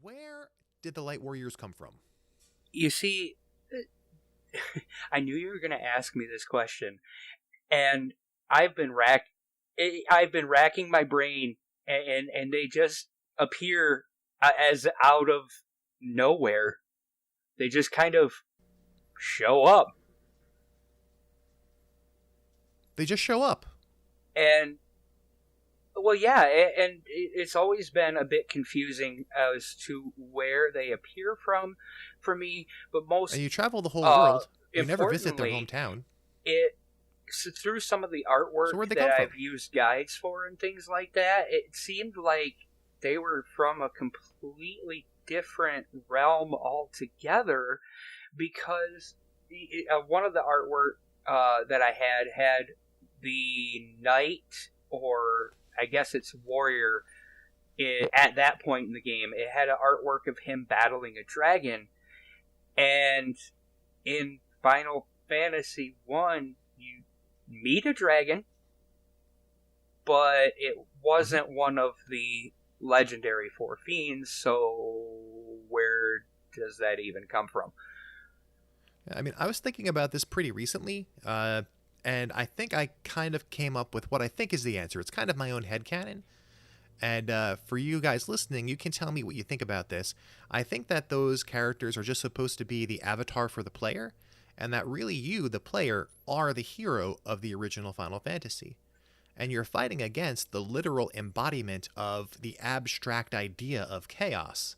where did the Light Warriors come from? You see, I knew you were going to ask me this question, and I've been racking my brain, and they just appear as out of nowhere. They just kind of show up. They just show up. And, well, yeah, and it's always been a bit confusing as to where they appear from for me, but most... And you travel the whole world. You never visit their importantly, hometown. Through some of the artwork that I've used guides for and things like that, it seemed like they were from a completely different realm altogether, because one of the artwork that I had the knight, or I guess it's warrior, at that point in the game. It had an artwork of him battling a dragon, and in Final Fantasy 1, you meet a dragon, but it wasn't one of the legendary four fiends, so where does that even come from? I mean, I was thinking about this pretty recently, and I think I kind of came up with what I think is the answer. It's kind of my own headcanon. And for you guys listening, you can tell me what you think about this. I think that those characters are just supposed to be the avatar for the player, and that really you, the player, are the hero of the original Final Fantasy. And you're fighting against the literal embodiment of the abstract idea of chaos.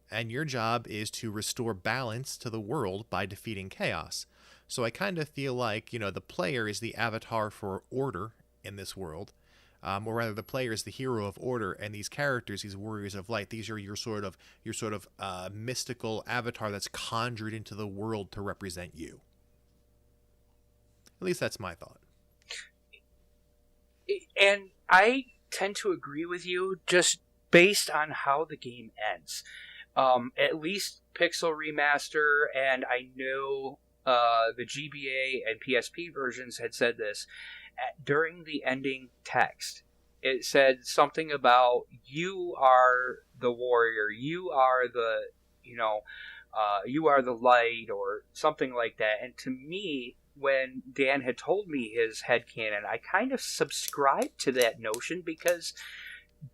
And your job is to restore balance to the world by defeating chaos. So I kind of feel like, the player is the avatar for order in this world. Or rather, the player is the hero of order, and these characters, these warriors of light, these are your sort of mystical avatar that's conjured into the world to represent you. At least that's my thought. And I tend to agree with you, just based on how the game ends. At least Pixel Remaster, and I know the GBA and PSP versions had said this. During the ending text, it said something about, you are the warrior, you are the, you are the light, or something like that. And to me, when Dan had told me his headcanon, I kind of subscribed to that notion, because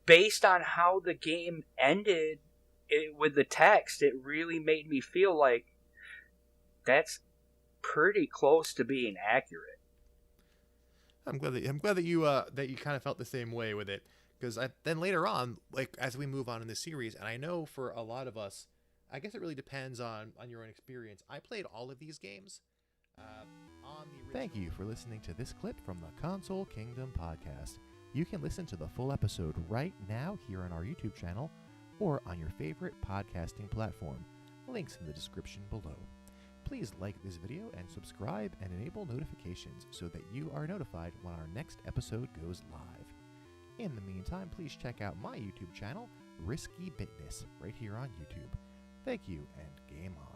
based on how the game ended with the text, it really made me feel like that's pretty close to being accurate. I'm glad that you kind of felt the same way with it, because then later on, like as we move on in the series, and I know for a lot of us, I guess it really depends on your own experience. I played all of these games on the original. Thank you for listening to this clip from the Console Kingdom podcast. You can listen to the full episode right now here on our YouTube channel or on your favorite podcasting platform. Links in the description below. Please like this video and subscribe and enable notifications so that you are notified when our next episode goes live. In the meantime, please check out my YouTube channel, Risky Bitness, right here on YouTube. Thank you, and game on.